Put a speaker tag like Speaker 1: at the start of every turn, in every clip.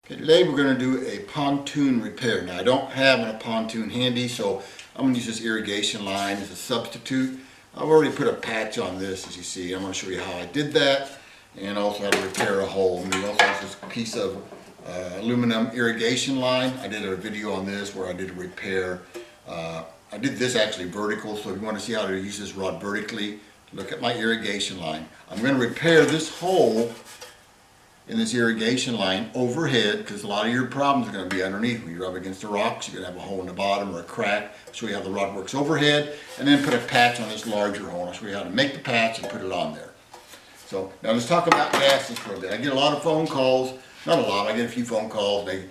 Speaker 1: Okay, today we're going to do a pontoon repair. Now I don't have a pontoon handy, so I'm going to use this irrigation line as a substitute. I've already put a patch on this, as you see. I'm going to show you how I did that, and also how to repair a hole. And we also have this piece of aluminum irrigation line. I did a video on this where I did a repair. I did this actually vertical, so if you want to see how to use this rod vertically, look at my irrigation line. I'm going to repair this hole in this irrigation line overhead, because a lot of your problems are going to be underneath. When you rub against the rocks, you're going to have a hole in the bottom or a crack. I'll show you how the rod works overhead, and then put a patch on this larger hole. I'll show you how to make the patch and put it on there. So now let's talk about gases for a bit. I get a lot of phone calls, not a lot, I get a few phone calls. They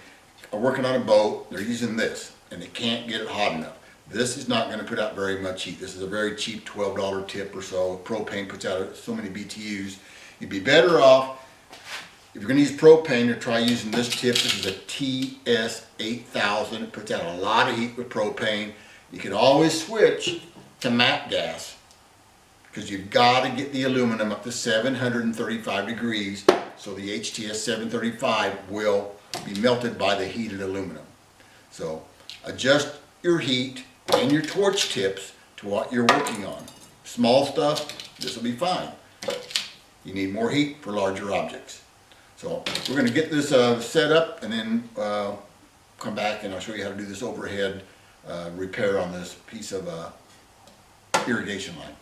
Speaker 1: are working on a boat, they're using this, and they can't get it hot enough. This is not going to put out very much heat. This is a very cheap $12 tip or so. Propane puts out so many BTUs. You'd be better off, if you're going to use propane, to try using this tip. This is a HTS-735-11. It puts out a lot of heat with propane. You can always switch to matte gas, because you've got to get the aluminum up to 735 degrees so the HTS-735 will be melted by the heated aluminum. So adjust your heat and your torch tips to what you're working on. Small stuff, this will be fine. You need more heat for larger objects. So we're going to get this set up, and then come back and I'll show you how to do this overhead repair on this piece of irrigation line.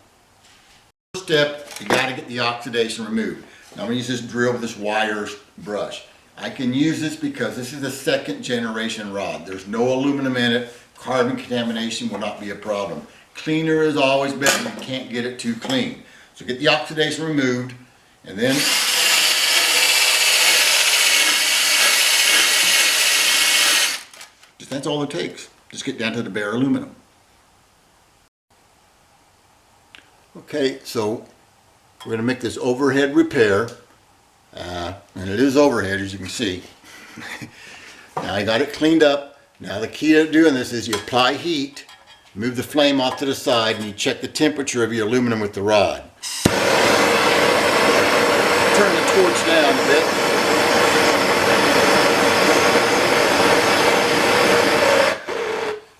Speaker 1: First step, you got to get the oxidation removed. Now I'm going to use this drill with this wires brush. I can use this because this is a second generation rod. There's no aluminum in it. Carbon contamination will not be a problem. Cleaner is always better. You can't get it too clean. So get the oxidation removed, and then that's all it takes. Just get down to the bare aluminum. Okay, so we're going to make this overhead repair, and it is overhead, as you can see. Now I got it cleaned up. Now the key to doing this is you apply heat, move the flame off to the side, and you check the temperature of your aluminum with the rod. Turn the torch down a bit.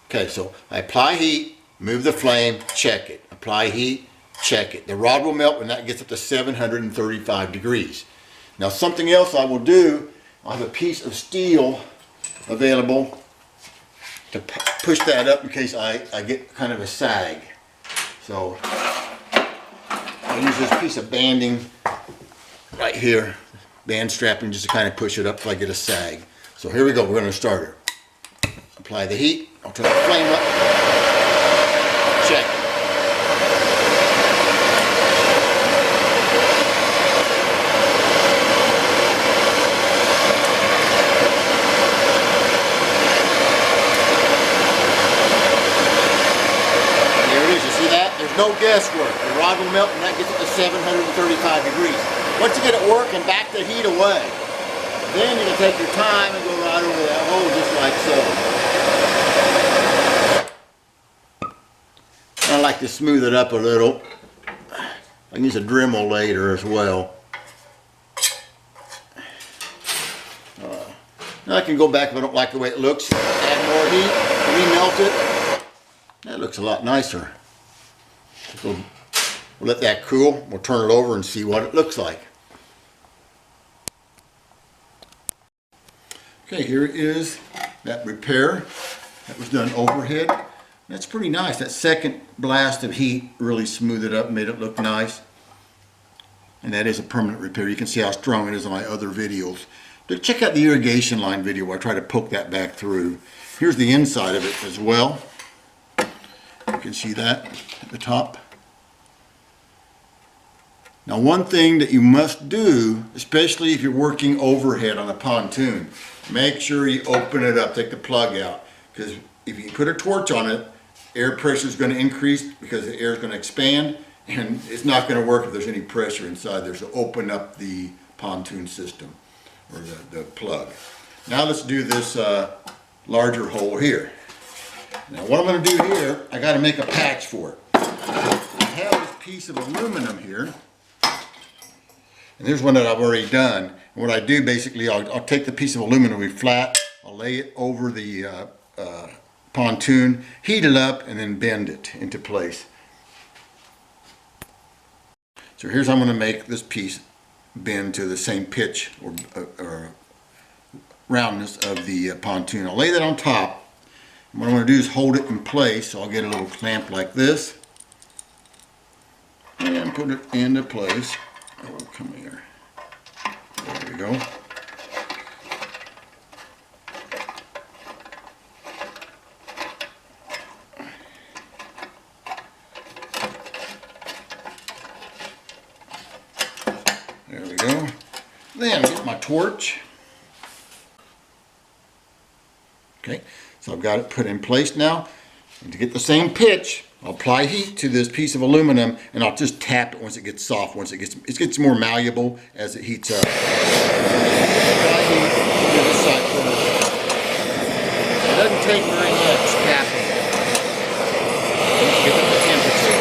Speaker 1: Okay, so I apply heat, move the flame, check it. Apply heat, check it. The rod will melt when that gets up to 735 degrees. Now something else I will do, I have a piece of steel available to push that up in case I get kind of a sag. So I'll use this piece of banding right here, band strapping, just to kind of push it up if I get a sag. So here we go, we're going to start her. Apply the heat. I'll turn the flame up. Check. There it is. You see that? There's no guesswork. The rod will melt and that gets up to 735 degrees. Once you get it working, back the heat away. Then you can take your time and go right over that hole just like so. I like to smooth it up a little. I can use a Dremel later as well. Now I can go back if I don't like the way it looks. Add more heat, remelt it. That looks a lot nicer. So we'll let that cool. We'll turn it over and see what it looks like. Okay, here is that repair that was done overhead. That's pretty nice. That second blast of heat really smoothed it up, made it look nice. And that is a permanent repair. You can see how strong it is on my other videos. But check out the irrigation line video where I try to poke that back through. Here's the inside of it as well. You can see that at the top. Now one thing that you must do, especially if you're working overhead on a pontoon, make sure you open it up, take the plug out. Because if you put a torch on it, air pressure is going to increase because the air is going to expand, and it's not going to work if there's any pressure inside there. So open up the pontoon system, or the plug. Now let's do this larger hole here. Now what I'm going to do here, I got to make a patch for it. I have this piece of aluminum here, And there's one that I've already done. And what I do basically, I'll take the piece of aluminum, will be flat, I'll lay it over the pontoon, heat it up, and then bend it into place. So here's how I'm going to make this piece bend to the same pitch or roundness of the pontoon. I'll lay that on top. What I'm going to do is hold it in place. So I'll get a little clamp like this and put it into place. Oh, come here. There we go. There we go. Then get my torch. Okay, so I've got it put in place now. And to get the same pitch, I'll apply heat to this piece of aluminum and I'll just tap it once it gets soft, once it gets more malleable as it heats up. Apply heat to this side first. It doesn't take very much tapping. Get the temperature.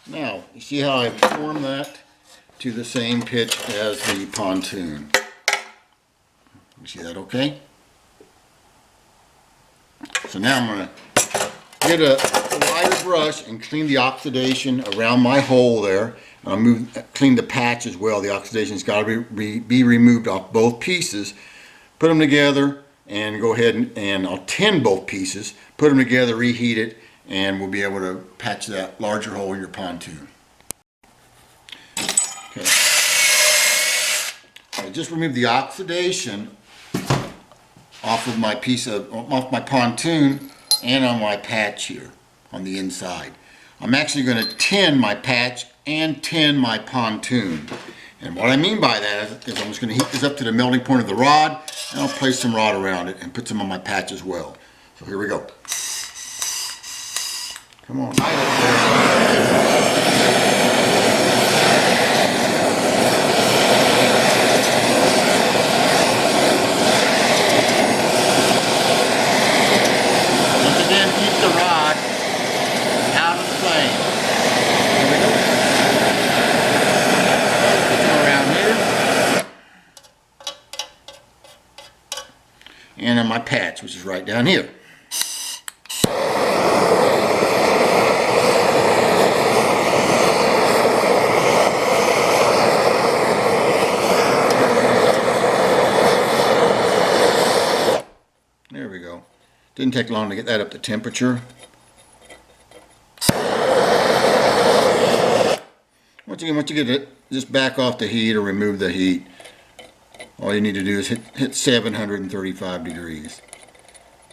Speaker 1: Now, you see how I've formed that to the same pitch as the pontoon. You see that okay? So now I'm going to get a wire brush and clean the oxidation around my hole there. I'll clean the patch as well. The oxidation's got to be removed off both pieces. Put them together and go ahead and I'll tin both pieces, put them together, reheat it, and we'll be able to patch that larger hole in your pontoon. Okay. I just removed the oxidation off of my off my pontoon and on my patch here on the inside. I'm actually going to tin my patch and tin my pontoon. And what I mean by that is I'm just going to heat this up to the melting point of the rod, and I'll place some rod around it and put some on my patch as well. So here we go. Come on. Once again, keep the rod out of the flame. Here we go. Put them around here. And on my patch, which is right down here. There we go. Didn't take long to get that up to temperature. Once you get it, just back off the heat or remove the heat. All you need to do is hit 735 degrees.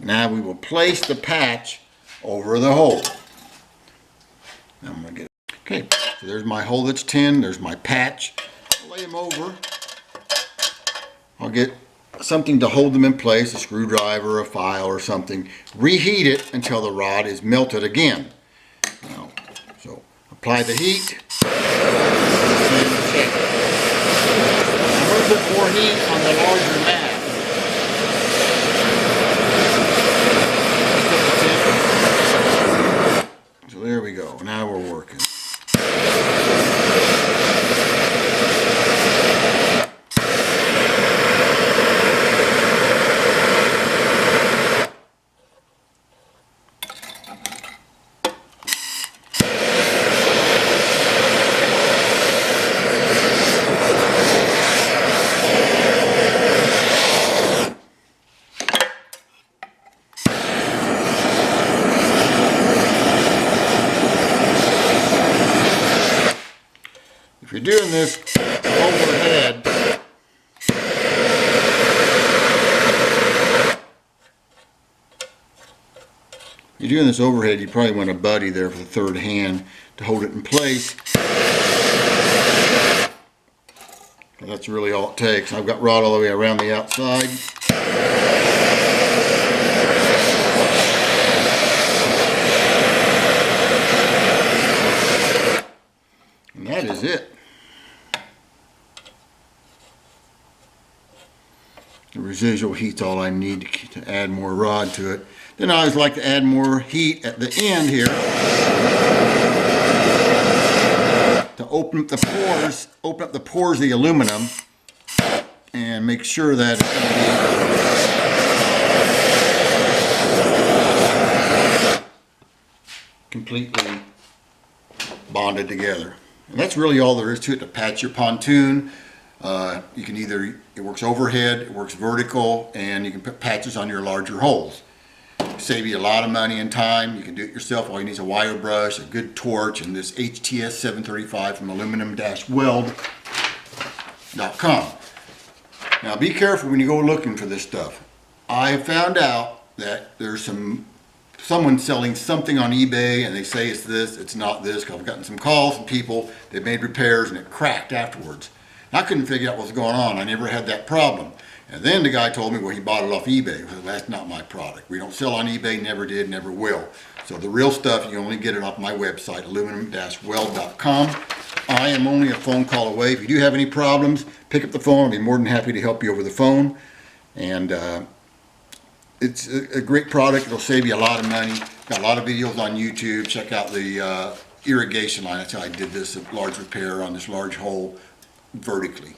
Speaker 1: Now we will place the patch over the hole. Now I'm going to get it. Okay, so there's my hole that's tinned. There's my patch. I'll lay them over. I'll get something to hold them in place, a screwdriver, a file or something. Reheat it until the rod is melted again. Now, so apply the heat. I'm going to put more heat on the larger mat. So there we go. Now we're working. If you're doing this overhead, you probably want a buddy there for the third hand to hold it in place. That's really all it takes. I've got rod all the way around the outside. And that is it. The residual heat's all I need to add more rod to it. Then I always like to add more heat at the end here to open up the pores of the aluminum and make sure that it's going to be completely bonded together. And that's really all there is to it to patch your pontoon. You can either, it works overhead, it works vertical, and you can put patches on your larger holes. Save you a lot of money and time. You can do it yourself. All you need is a wire brush, a good torch, and this HTS-735 from Aluminum-weld.com. Now be careful when you go looking for this stuff. I have found out that there's someone selling something on eBay and they say it's this, it's not this, because I've gotten some calls from people, they've made repairs and it cracked afterwards. I couldn't figure out what was going on. I never had that problem. And then the guy told me, well, he bought it off eBay. Well, that's not my product. We don't sell on eBay, never did, never will. So the real stuff, you can only get it off my website, Aluminum-weld.com. I am only a phone call away. If you do have any problems, pick up the phone. I'll be more than happy to help you over the phone. And it's a great product. It'll save you a lot of money. Got a lot of videos on YouTube. Check out the irrigation line. That's how I did this large repair on this large hole vertically.